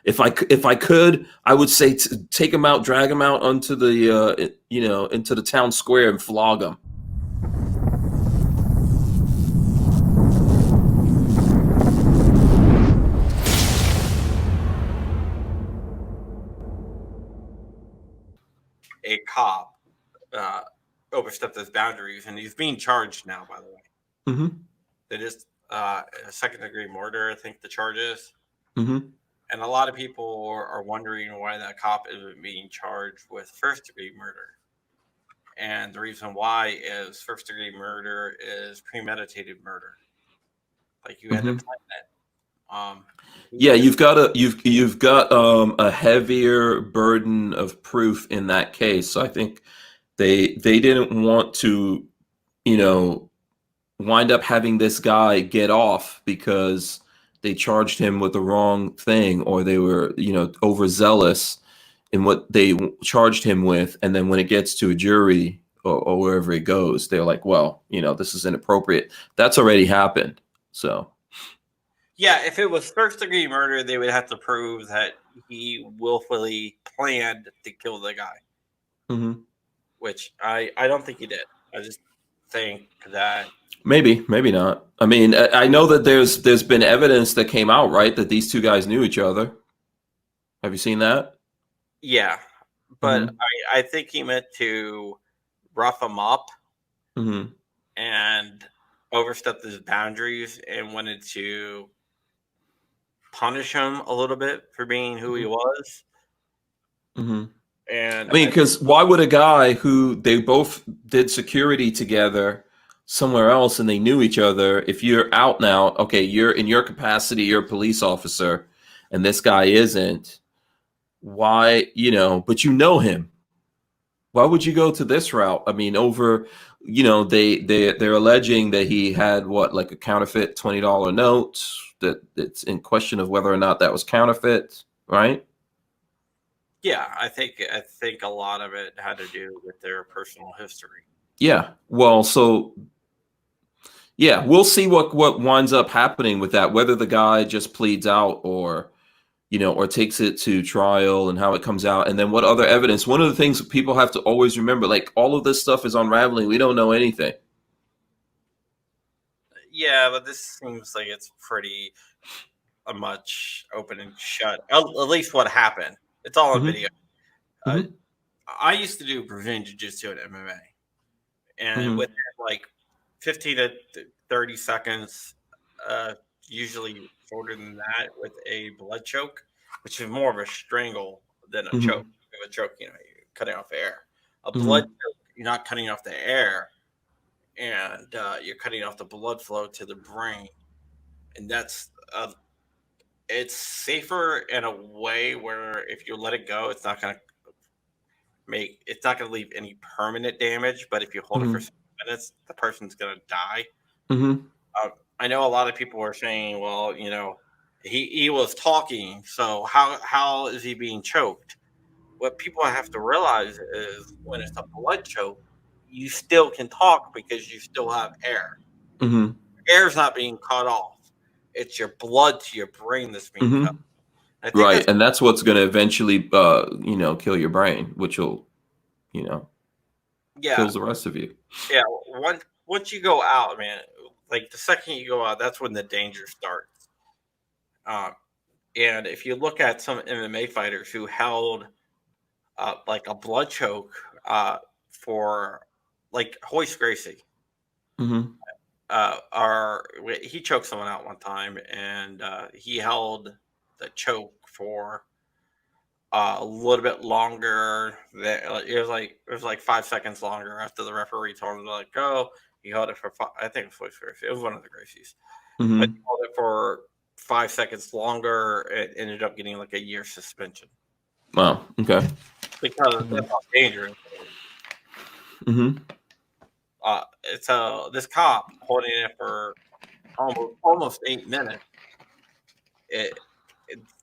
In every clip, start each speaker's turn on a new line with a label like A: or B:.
A: If I could, I would say take him out, drag him out onto the into the town square and flog him.
B: A cop overstepped his boundaries, and he's being charged now, by the way.
A: Mm-hmm.
B: It is second-degree murder, I think the charge is.
A: Mm-hmm.
B: And a lot of people are wondering why that cop isn't being charged with first-degree murder. And the reason why is first-degree murder is premeditated murder. Like, you had to plan it.
A: Yeah, you've got a heavier burden of proof in that case. So I think they didn't want to, wind up having this guy get off because they charged him with the wrong thing, or they were, overzealous in what they charged him with. And then when it gets to a jury or wherever it goes, they're like, well, this is inappropriate. That's already happened. So.
B: Yeah, if it was first-degree murder, they would have to prove that he willfully planned to kill the guy.
A: Mm-hmm.
B: Which I don't think he did. I just think that
A: maybe not. I mean, I know that there's been evidence that came out, right, that these two guys knew each other. Have you seen that?
B: Yeah, but I think he meant to rough him up and overstepped his boundaries and wanted to punish him a little bit for being who he was. And
A: I mean, because why would a guy who they both did security together somewhere else and they knew each other, if you're out now, okay, you're in your capacity, you're a police officer, and this guy isn't, why, but you know him. Why would you go to this route? I mean, over, they're alleging that he had like a counterfeit $20 note, that it's in question of whether or not that was counterfeit, right?
B: Yeah, I think a lot of it had to do with their personal history.
A: Yeah. Well, so yeah, we'll see what winds up happening with that, whether the guy just pleads out or or takes it to trial, and how it comes out, and then what other evidence. One of the things people have to always remember, like, all of this stuff is unraveling. We don't know anything.
B: Yeah, but this seems like it's pretty much open and shut. At least what happened. It's all on video. I used to do Brazilian Jiu-Jitsu and MMA. And within like 15 to 30 seconds, usually shorter than that, with a blood choke, which is more of a strangle than a choke. A choke, you're cutting off air. A blood choke, you're not cutting off the air, and you're cutting off the blood flow to the brain. And that's it's safer in a way where if you let it go, it's not going to leave any permanent damage. But if you hold it for 7 minutes, the person's going to die. I know a lot of people are saying, well, he was talking, so how is he being choked? What people have to realize is when it's a blood choke, you still can talk because you still have air. Air's not being cut off. It's your blood to your brain that's being cut.
A: Right, and that's what's going to eventually, kill your brain, which will, kills the rest of you.
B: Yeah, once you go out, man, like the second you go out, that's when the danger starts. And if you look at some MMA fighters who held like a blood choke for, like, Hoist Gracie, he choked someone out one time, and he held the choke for a little bit longer. It was like 5 seconds longer after the referee told him to let go. He held it for I think it was Gracie. It was one of the Gracies. But he held it for 5 seconds longer. It ended up getting like a year suspension.
A: Wow. Okay.
B: Because that's how dangerous it is. This cop holding it for almost 8 minutes.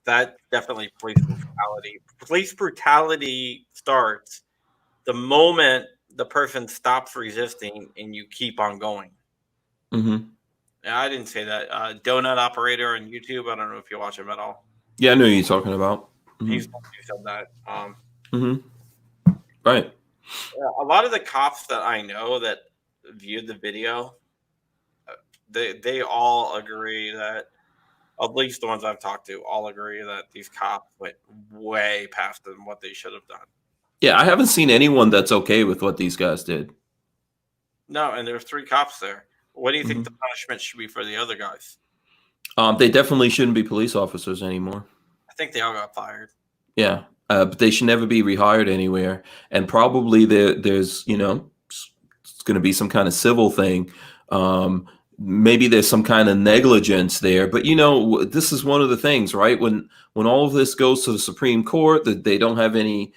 B: That definitely police brutality. Police brutality starts the moment the person stops resisting and you keep on going. I didn't say that. Donut Operator on YouTube. I don't know if you watch him at all.
A: Yeah, I know who you're talking about.
B: He's
A: Hmm.
B: the one who said that.
A: Hmm. Right.
B: Yeah, a lot of the cops that I know that viewed the video, uh, they all agree that, at least the ones I've talked to, all agree that these cops went way past than what they should have done.
A: Yeah, I haven't seen anyone that's okay with what these guys did.
B: No, and there were 3 cops there. What do you think the
A: Hmm.
B: punishment should be for the other guys?
A: They definitely shouldn't be police officers anymore.
B: I think they all got fired.
A: Yeah, but they should never be rehired anywhere. And probably there's, it's going to be some kind of civil thing. Um, Maybe there's some kind of negligence there. But this is one of the things, right? When all of this goes to the Supreme Court, that they don't have any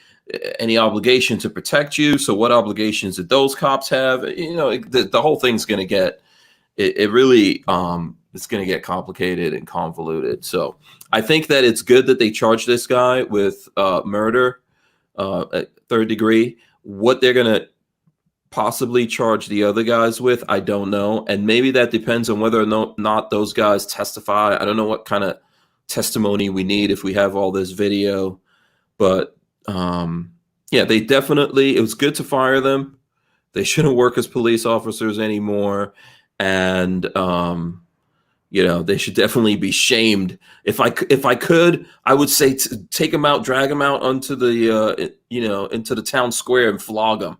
A: obligation to protect you. So what obligations did those cops have? The whole thing's going to get it really it's going to get complicated and convoluted. So I think that it's good that they charge this guy with murder at third degree. What they're going to possibly charge the other guys with, I don't know. And maybe that depends on whether or not those guys testify. I don't know what kind of testimony we need if we have all this video. But yeah, they definitely, it was good to fire them. They shouldn't work as police officers anymore. And they should definitely be shamed. If I could, I would say take them out, drag them out onto the into the town square and flog them.